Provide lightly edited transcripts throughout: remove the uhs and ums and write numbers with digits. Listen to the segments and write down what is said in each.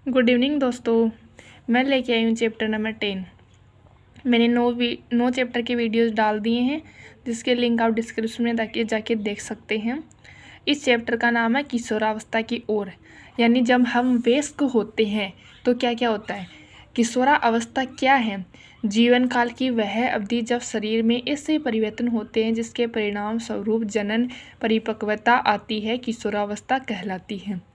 Good evening दोस्तों। मैं लेके आई हूँ चैप्टर नंबर 10। मैंने 9 चैप्टर के वीडियोस डाल दिए हैं, जिसके लिंक आप डिस्क्रिप्शन में जाके देख सकते हैं। इस चैप्टर का नाम है किशोरावस्था की ओर, यानी जब हम वयस्क होते हैं तो क्या क्या होता है। किशोरावस्था क्या है? जीवन काल की वह अवधि जब शरीर में ऐसे परिवर्तन होते हैं जिसके परिणाम स्वरूप जनन परिपक्वता आती है, किशोरावस्था कहलाती है।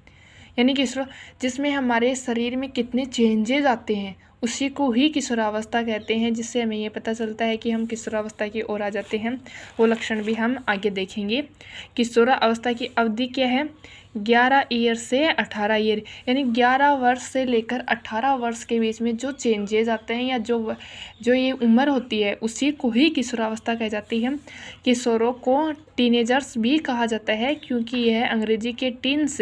यानी किशोर जिसमें हमारे शरीर में कितने चेंजेस आते हैं उसी को ही किशोरावस्था कहते हैं, जिससे हमें ये पता चलता है कि हम किशोरावस्था की ओर आ जाते हैं। वो लक्षण भी हम आगे देखेंगे। किशोरावस्था की अवधि क्या है? 11 ईयर से 18 ईयर, यानी 11 वर्ष से लेकर 18 वर्ष के बीच में जो चेंजेस आते हैं या जो ये उम्र होती है उसी को ही किशोरावस्था कह जाती है। किशोरों को टीनेजर्स भी कहा जाता है, क्योंकि यह अंग्रेजी के टीन्स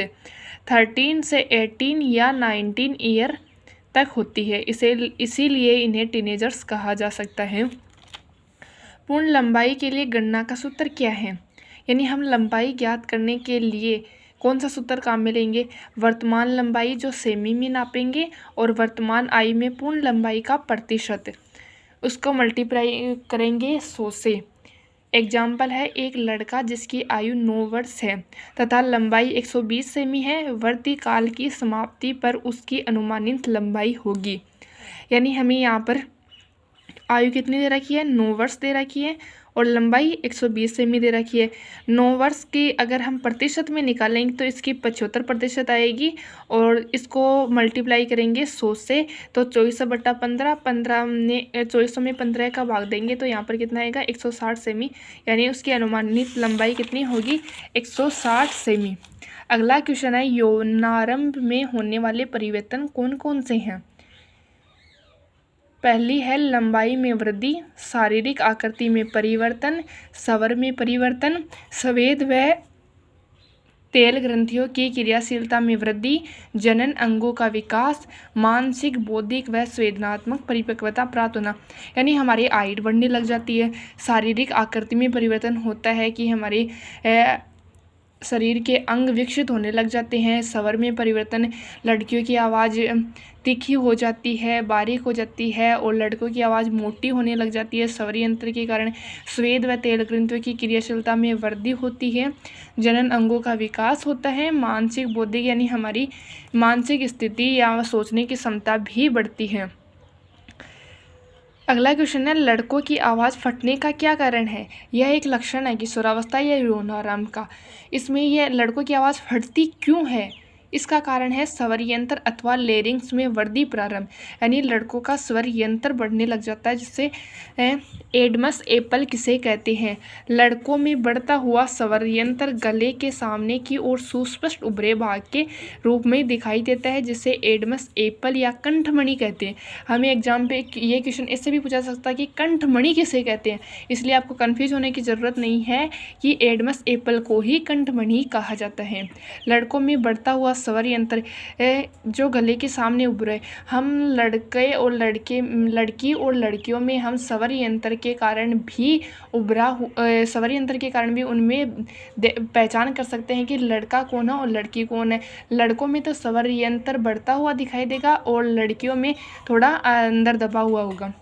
13 से 18 या 19 ईयर तक होती है, इसीलिए इन्हें टीनेजर्स कहा जा सकता है। पूर्ण लंबाई के लिए गणना का सूत्र क्या है? यानी हम लंबाई ज्ञात करने के लिए कौन सा सूत्र काम में लेंगे? वर्तमान लंबाई जो सेमी में नापेंगे और वर्तमान आयु में पूर्ण लंबाई का प्रतिशत, उसको मल्टीप्लाई करेंगे 100 से। एग्जाम्पल है एक लड़का जिसकी आयु 9 वर्ष है तथा लंबाई 120 सेमी है, वर्ती काल की समाप्ति पर उसकी अनुमानित लंबाई होगी। यानी हमें यहाँ पर आयु कितनी दे रखी है? 9 वर्ष दे रखी है और लंबाई 120 सेमी दे रखी है। 9 वर्ष की अगर हम प्रतिशत में निकालेंगे तो इसकी 75% आएगी और इसको मल्टीप्लाई करेंगे 100 से, तो 24/15, 15 में 2400 में 15 का भाग देंगे तो यहाँ पर कितना आएगा? 160 सेमी, यानी उसकी अनुमानित लंबाई कितनी होगी? 160 सेमी। अगला क्वेश्चन है यौनारंभ में होने वाले परिवर्तन कौन कौन से हैं? पहली है लंबाई में वृद्धि, शारीरिक आकृति में परिवर्तन, स्वर में परिवर्तन, स्वेद व तेल ग्रंथियों की क्रियाशीलता में वृद्धि, जनन अंगों का विकास, मानसिक बौद्धिक व संवेदनात्मक परिपक्वता प्राप्त होना। यानी हमारी हाइट बढ़ने लग जाती है। शारीरिक आकृति में परिवर्तन होता है कि हमारे शरीर के अंग विकसित होने लग जाते हैं। स्वर में परिवर्तन, लड़कियों की आवाज़ तीखी हो जाती है, बारीक हो जाती है और लड़कों की आवाज़ मोटी होने लग जाती है। स्वर यंत्र के कारण स्वेद व तेल ग्रंथियों की क्रियाशीलता में वृद्धि होती है। जनन अंगों का विकास होता है। मानसिक बौद्धिक, यानी हमारी मानसिक स्थिति या सोचने की क्षमता भी बढ़ती है। अगला क्वेश्चन है लड़कों की आवाज़ फटने का क्या कारण है? यह एक लक्षण है किशोरावस्था या यौनारंभ का। इसमें यह लड़कों की आवाज़ फटती क्यों है? इसका कारण है स्वर यंत्र अथवा लेरिंग्स में वृद्धि प्रारंभ, यानी लड़कों का स्वर यंत्र बढ़ने लग जाता है, जिससे एडमस एपल किसे कहते हैं? लड़कों में बढ़ता हुआ स्वर यंत्र गले के सामने की ओर सुस्पष्ट उभरे भाग के रूप में दिखाई देता है, जिसे एडमस एपल या कंठमणि कहते हैं। हमें एग्जाम पे ये क्वेश्चन इससे भी पूछा जा सकता है कि कंठमणि किसे कहते हैं, इसलिए आपको कन्फ्यूज होने की ज़रूरत नहीं है कि एडमस एपल को ही कंठमणि कहा जाता है। लड़कों में बढ़ता हुआ स्वर यंत्र जो गले के सामने उभरे, हम लड़के और लड़की और लड़कियों में हम स्वर यंत्र के कारण भी स्वर यंत्र के कारण भी उनमें पहचान कर सकते हैं कि लड़का कौन है और लड़की कौन है। लड़कों में तो स्वर यंत्र बढ़ता हुआ दिखाई देगा और लड़कियों में थोड़ा अंदर दबा हुआ होगा।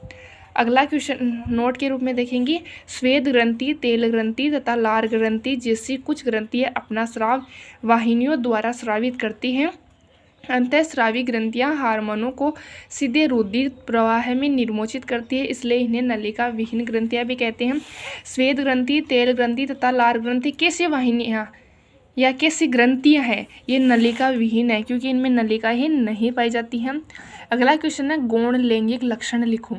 अगला क्वेश्चन नोट के रूप में देखेंगे स्वेद ग्रंथि, तेल ग्रंथि तथा लार ग्रंथि जैसी कुछ ग्रंथियां अपना स्राव वाहिनियों द्वारा स्रावित करती हैं। अंतःस्रावी ग्रंथियां हार्मोनों को सीधे रुधिर प्रवाह में निर्मोचित करती है, इसलिए इन्हें नलिका विहीन ग्रंथियां भी कहते हैं। स्वेद ग्रंथि, तेल ग्रंथि तथा लार ग्रंथि कैसी वाहिनियां या कैसी ग्रंथियां हैं? ये नलिका विहीन है, क्योंकि इनमें नलिका ही नहीं पाई जाती है। अगला क्वेश्चन है गौण लैंगिक लक्षण लिखो।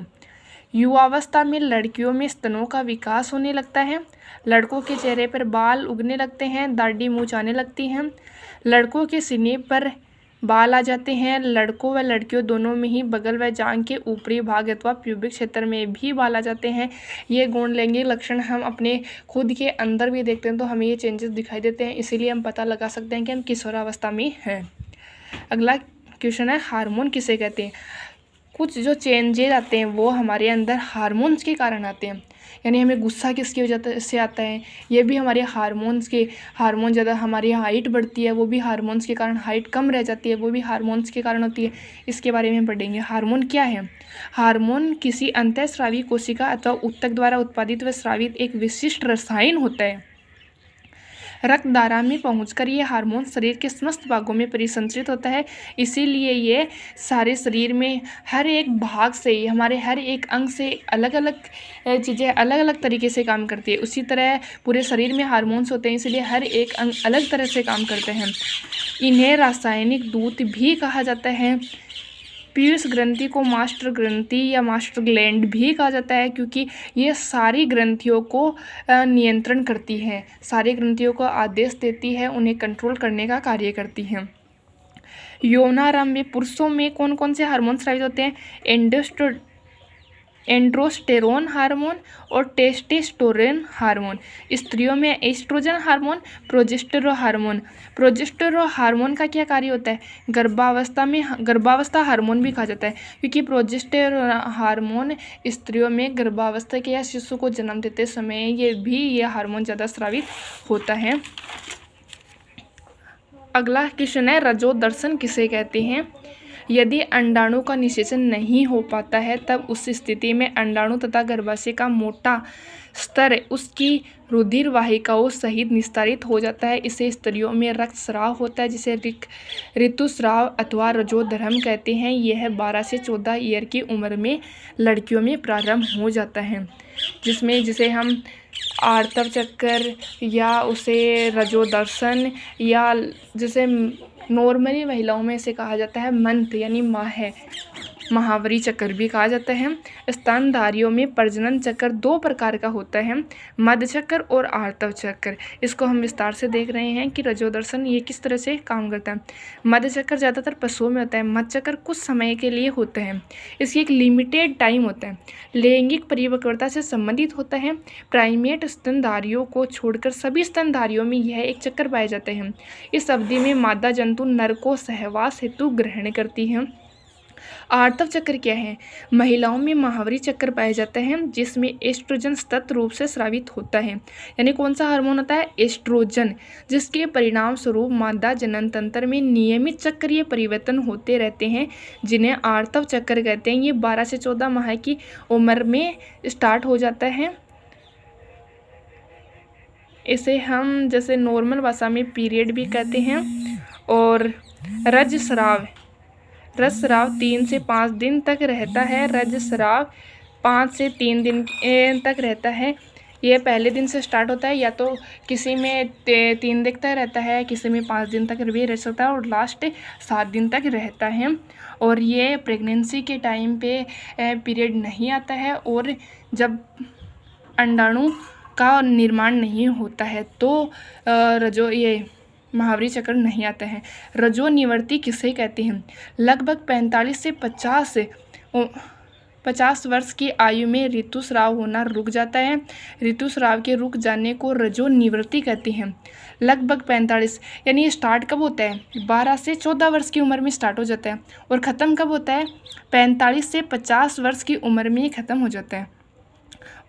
युवावस्था में लड़कियों में स्तनों का विकास होने लगता है, लड़कों के चेहरे पर बाल उगने लगते हैं, दाढ़ी मूंछ आने लगती है, लड़कों के सीने पर बाल आ जाते हैं, लड़कों व लड़कियों दोनों में ही बगल व जांघ के ऊपरी भाग अथवा प्यूबिक क्षेत्र में भी बाल आ जाते हैं। ये गौण लैंगिक लक्षण हम अपने खुद के अंदर भी देखते हैं तो हमें ये चेंजेस दिखाई देते हैं, इसीलिए हम पता लगा सकते हैं कि हम किशोरावस्था में हैं। अगला क्वेश्चन है हार्मोन किसे कहते हैं? कुछ जो चेंजेज आते हैं वो हमारे अंदर हार्मोन्स के कारण आते हैं। यानी हमें गुस्सा किसकी वजह से आता है, ये भी हमारे हार्मोन्स के, हार्मोन ज़्यादा, हमारी हाइट बढ़ती है वो भी हार्मोन्स के कारण, हाइट कम रह जाती है वो भी हार्मोन्स के कारण होती है। इसके बारे में पढ़ेंगे। हार्मोन क्या है? हार्मोन किसी अंतःस्रावी कोशिका अथवा ऊतक द्वारा उत्पादित व स्रावित एक विशिष्ट रसायन होता है। रक्तधारा में पहुंचकर ये हार्मोन शरीर के समस्त भागों में परिसंचरित होता है। इसीलिए ये सारे शरीर में हर एक भाग से, हमारे हर एक अंग से अलग अलग चीज़ें अलग अलग तरीके से काम करती है। उसी तरह पूरे शरीर में हार्मोन्स होते हैं, इसलिए हर एक अंग अलग तरह से काम करते हैं। इन्हें रासायनिक दूत भी कहा जाता है। पीयूष ग्रंथि को मास्टर ग्रंथि या मास्टर ग्लैंड भी कहा जाता है, क्योंकि ये सारी ग्रंथियों को नियंत्रण करती है, सारी ग्रंथियों को आदेश देती है, उन्हें कंट्रोल करने का कार्य करती है। यौनारंभ में पुरुषों में कौन कौन से हार्मोन स्रावित होते हैं? एंड्रोस्टेरोन हार्मोन और टेस्टोस्टेरोन हार्मोन। स्त्रियों में oestrogen hormone, progesterone hormone. Progesterone hormone का क्या कार्य होता है? गर्भावस्था हार्मोन भी कहा जाता है, क्योंकि प्रोजेस्टेरोन हार्मोन स्त्रियों में गर्भावस्था के या शिशु को जन्म देते समय ये हार्मोन ज़्यादा स्रावित होता है। अगला क्वेश्चन है, रजोदर्शन किसे कहते हैं? यदि अंडाणु का निषेचन नहीं हो पाता है तब उस स्थिति में अंडाणु तथा गर्भाशय का मोटा स्तर उसकी रुधिर वाहिकाओं सहित निस्तारित हो जाता है। इसे स्त्रियों में रक्तस्राव होता है, जिसे ऋतुस्राव अथवा रजोधर्म कहते हैं। यह 12 से 14 ईयर की उम्र में लड़कियों में प्रारंभ हो जाता है, जिसे हम आर्तव चक्कर या उसे रजोदर्शन या जिसे नॉर्मली महिलाओं में इसे कहा जाता है मंथ यानी महावरी चक्र भी कहा जाता है। स्तनधारियों में प्रजनन चक्र 2 प्रकार का होता है, मध्य चक्र और आर्तव चक्र। इसको हम विस्तार से देख रहे हैं कि रजोदर्शन ये किस तरह से काम करता है। मध्य चक्र ज़्यादातर पशुओं में होता है, मध्य चक्र कुछ समय के लिए होता है, इसकी एक लिमिटेड टाइम होता है, लैंगिक परिपक्वता से संबंधित होता है। प्राइमेट स्तनधारियों को छोड़कर सभी स्तनधारियों में यह एक चक्र पाए जाते हैं। इस अवधि में मादा जंतु नर को सहवास हेतु ग्रहण करती है। आर्तव चक्र क्या है? महिलाओं में महावरी चक्र पाया जाता है, जिसमें एस्ट्रोजन सतत रूप से स्रावित होता है। यानी कौन सा हार्मोन होता है? एस्ट्रोजन, जिसके परिणाम स्वरूप मादा जनन तंत्र में नियमित चक्रीय परिवर्तन होते रहते हैं, जिन्हें आर्तव चक्र कहते हैं। ये 12 से 14 माह की उम्र में स्टार्ट हो जाता है। इसे हम जैसे नॉर्मल भाषा में पीरियड भी कहते हैं। और रजस्राव 3 से 5 दिन तक रहता है। रजस्राव 5 से 3 दिन तक रहता है। ये पहले दिन से स्टार्ट होता है, या तो किसी में 3 दिन तक रहता है, किसी में 5 दिन तक भी रह सकता है, और लास्ट 7 दिन तक रहता है। और ये प्रेगनेंसी के टाइम पे पीरियड नहीं आता है, और जब अंडाणु का निर्माण नहीं होता है तो ये महावरी चक्र नहीं आता है। रजोनिवृत्ति किसे कहते हैं? लगभग 45 से 50 वर्ष की आयु में ऋतुस्राव होना रुक जाता है। ऋतुस्राव के रुक जाने को रजोनिवृत्ति कहते हैं। लगभग 45 यानी स्टार्ट कब होता है? 12 से 14 वर्ष की उम्र में स्टार्ट हो जाता है, और ख़त्म कब होता है? 45 से 50 वर्ष की उम्र में ख़त्म हो जाता है।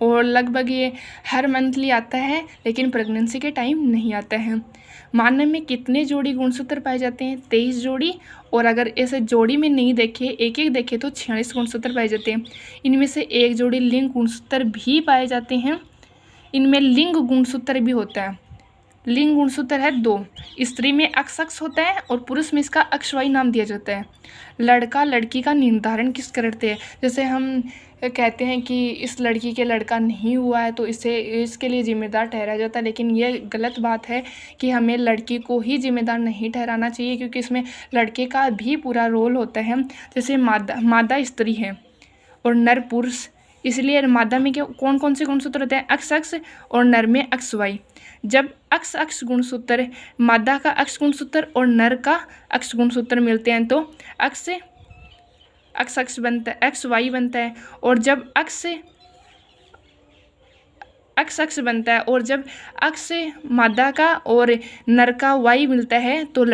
और लगभग ये हर मंथली आता है, लेकिन प्रेगनेंसी के टाइम नहीं आता है। मानव में कितने जोड़ी गुणसूत्र पाए जाते हैं? 23 जोड़ी। और अगर ऐसे जोड़ी में नहीं देखे, एक एक देखे तो 46 गुणसूत्र पाए जाते हैं। इनमें से एक जोड़ी लिंग गुणसूत्र भी पाए जाते हैं। इनमें लिंग गुणसूत्र भी होता है। लिंग गुणसूत्र है 2। स्त्री में अक्ष होता है और पुरुष में इसका अक्षवाई नाम दिया जाता है। लड़का लड़की का निर्धारण किस करते हैं? जैसे हम कहते हैं कि इस लड़की के लड़का नहीं हुआ है तो इसके लिए जिम्मेदार ठहराया जाता है, लेकिन ये गलत बात है कि हमें लड़की को ही जिम्मेदार नहीं ठहराना चाहिए, क्योंकि इसमें लड़के का भी पूरा रोल होता है। जैसे मादा स्त्री है और नर पुरुष, इसलिए मादा में कौन कौन से गुणसूत्र होते हैं? अक्ष और नर में अक्षवाई। जब अक्ष गुणसूत्र, मादा का अक्ष गुणसूत्र और नर का अक्ष गुणसूत्र मिलते हैं तो अक्ष बनता है, एक्स वाई बनता है। और जब अक्ष बनता है, और जब अक्ष मादा का और नर का वाई मिलता है तो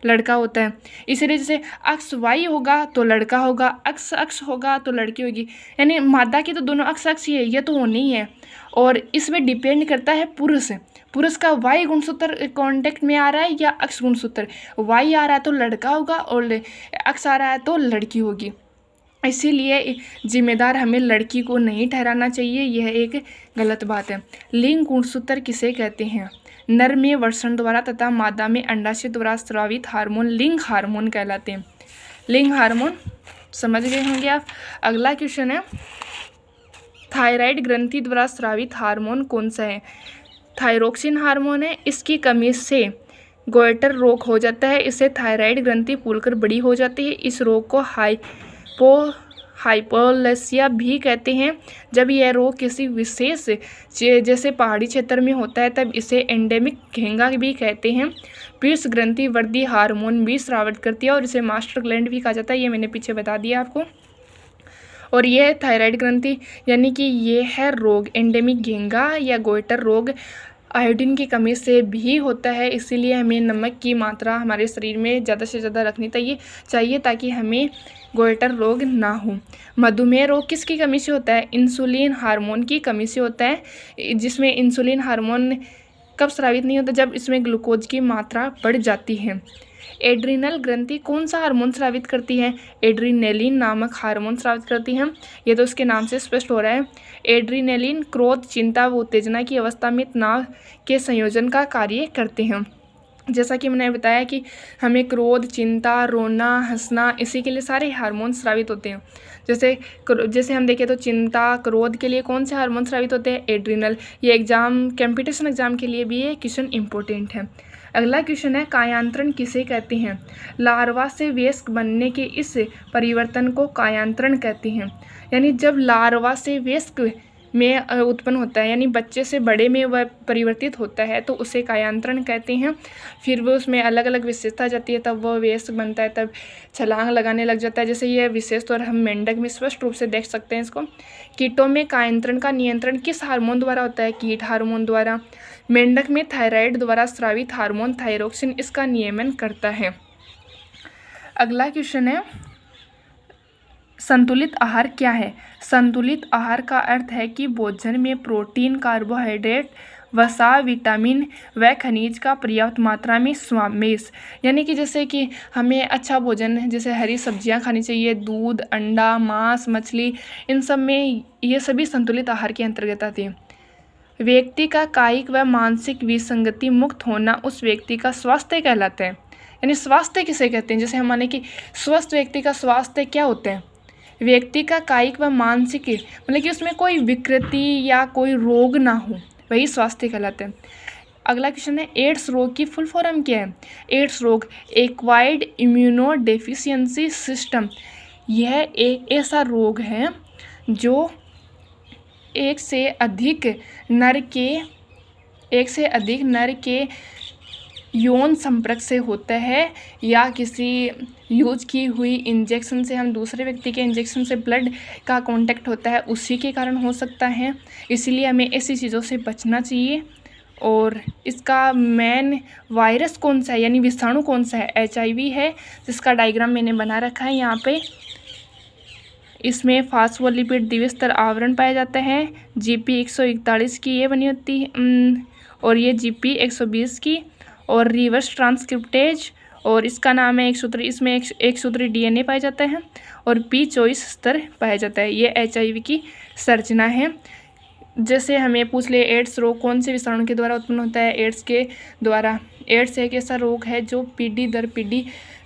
लड़का होता है। इसीलिए जैसे अक्स वाई होगा तो लड़का होगा, अक्स अक्स होगा तो लड़की होगी। यानी मादा की तो दोनों अक्स अक्स ही है, ये तो होनी ही है। और इसमें डिपेंड करता है पुरुष, पुरुष का वाई गुणसूत्र कांटेक्ट में आ रहा है या अक्स गुणसूत्र। वाई आ रहा है तो लड़का होगा और अक्स आ रहा है तो लड़की होगी। इसीलिए जिम्मेदार हमें लड़की को नहीं ठहराना चाहिए, यह एक गलत बात है। लिंग गुणसूत्र किसे कहते हैं? नर में वर्षण द्वारा तथा मादा में अंडाशय द्वारा स्रावित हार्मोन लिंग हार्मोन कहलाते हैं। लिंग हार्मोन समझ गए होंगे आप। अगला क्वेश्चन है, थायराइड ग्रंथि द्वारा स्रावित हार्मोन कौन सा है? थायरोक्सिन हार्मोन है। इसकी कमी से गोइटर रोग हो जाता है, इससे थायराइड ग्रंथि फूलकर बड़ी हो जाती है। इस रोग को हाइपोलेसिया भी कहते हैं। जब यह रोग किसी विशेष जैसे पहाड़ी क्षेत्र में होता है तब इसे एंडेमिक घेंगा भी कहते हैं। पीर्स ग्रंथि वृद्धि हार्मोन भी स्रावित करती है और इसे मास्टर ग्लैंड भी कहा जाता है, ये मैंने पीछे बता दिया आपको। और यह थायराइड ग्रंथि यानी कि ये है रोग एंडेमिक घेंगा या गोइटर रोग आयोडीन की कमी से भी होता है। इसीलिए हमें नमक की मात्रा हमारे शरीर में ज़्यादा से ज़्यादा रखनी चाहिए ताकि हमें गोइटर रोग ना हो। मधुमेह रोग किसकी कमी से होता है? इंसुलिन हार्मोन की कमी से होता है, जिसमें इंसुलिन हार्मोन कब स्रावित नहीं होता? जब इसमें ग्लूकोज की मात्रा बढ़ जाती है। एड्रिनल ग्रंथि कौन सा हार्मोन स्रावित करती है? एड्रीनेलिन नामक हार्मोन स्रावित करती है, ये तो उसके नाम से स्पष्ट हो रहा है। एड्रीनेलिन क्रोध, चिंता व उत्तेजना की अवस्था में तनाव के संयोजन का कार्य करते हैं। जैसा कि मैंने बताया कि हमें क्रोध, चिंता, रोना, हंसना, इसी के लिए सारे हार्मोन स्रावित होते हैं। जैसे हम देखें तो चिंता, क्रोध के लिए कौन से हार्मोन स्रावित होते हैं? एड्रिनल। ये कंपटीशन एग्जाम के लिए भी ये क्वेश्चन इंपॉर्टेंट है। अगला क्वेश्चन है, कायांतरण किसे कहते हैं? लार्वा से वयस्क बनने के इस परिवर्तन को कायांतरण कहते हैं। यानी जब लार्वा से वयस्क में उत्पन्न होता है, यानी बच्चे से बड़े में वह परिवर्तित होता है, तो उसे कायांतरण कहते हैं। फिर वो उसमें अलग अलग विशेषता आ जाती है, तब वह वयस्क बनता है, तब छलांग लगाने लग जाता है। जैसे ये विशेष तौर हम मेंढक में स्पष्ट रूप से देख सकते हैं इसको। कीटों में कायांतरण का नियंत्रण किस हार्मोन द्वारा होता है? कीट हार्मोन द्वारा। मेंढक में थायराइड द्वारा स्रावित हार्मोन थायरोक्सिन इसका नियमन करता है। अगला क्वेश्चन है, संतुलित आहार क्या है? संतुलित आहार का अर्थ है कि भोजन में प्रोटीन, कार्बोहाइड्रेट, वसा, विटामिन व खनिज का पर्याप्त मात्रा में समावेश। यानी कि जैसे कि हमें अच्छा भोजन, जैसे हरी सब्जियां खानी चाहिए, दूध, अंडा, मांस, मछली, इन सब में ये सभी संतुलित आहार के अंतर्गत आती है। व्यक्ति का कायिक व मानसिक विसंगति मुक्त होना उस व्यक्ति का स्वास्थ्य कहलाता है। यानी स्वास्थ्य किसे कहते हैं? जैसे हम माने कि स्वस्थ व्यक्ति का स्वास्थ्य क्या होता है? व्यक्ति का कायिक व मानसिक, मतलब कि उसमें कोई विकृति या कोई रोग ना हो, वही स्वास्थ्य कहलाते हैं। अगला क्वेश्चन है, एड्स रोग की फुल फॉर्म क्या है? एड्स रोग एक्वायर्ड इम्यूनो डेफिशिएंसी सिस्टम। यह एक ऐसा रोग है जो एक से अधिक नर के यौन संपर्क से होता है या किसी यूज की हुई इंजेक्शन से, हम दूसरे व्यक्ति के इंजेक्शन से ब्लड का कांटेक्ट होता है, उसी के कारण हो सकता है। इसीलिए हमें ऐसी चीज़ों से बचना चाहिए। और इसका मेन वायरस कौन सा है, यानी विषाणु कौन सा है? HIV है, जिसका डायग्राम मैंने बना रखा है यहाँ पे। इसमें फास्फोलिपिड द्विस्तर आवरण पाया जाता है। GP 141 की ये बनी होती है और ये GP 120 की, और रिवर्स ट्रांसक्रिप्टेज, और इसका नाम है इसमें एक सूत्री DNA पाया जाता है और P24 स्तर पाया जाता है। ये HIV की संरचना है। जैसे हमें पूछ ले, एड्स रोग कौन से विषाणु के द्वारा उत्पन्न होता है? एड्स के द्वारा। एड्स एक ऐसा रोग है जो पीढ़ी दर पीढ़ी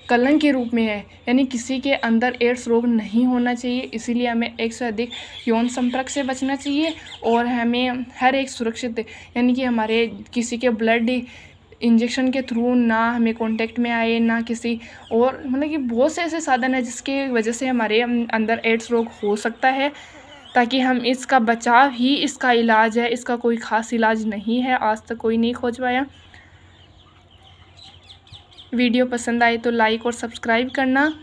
कलंक के रूप में है, यानी किसी के अंदर एड्स रोग नहीं होना चाहिए। इसीलिए हमें एक से अधिक यौन संपर्क से बचना चाहिए और हमें हर एक सुरक्षित, यानी कि हमारे किसी के ब्लड इंजेक्शन के थ्रू ना हमें कांटेक्ट में आए, ना किसी और, मतलब कि बहुत से ऐसे साधन है जिसके वजह से हमारे अंदर एड्स रोग हो सकता है, ताकि हम इसका बचाव ही इसका इलाज है। इसका कोई ख़ास इलाज नहीं है, आज तक कोई नहीं खोज पाया। वीडियो पसंद आए तो लाइक और सब्सक्राइब करना।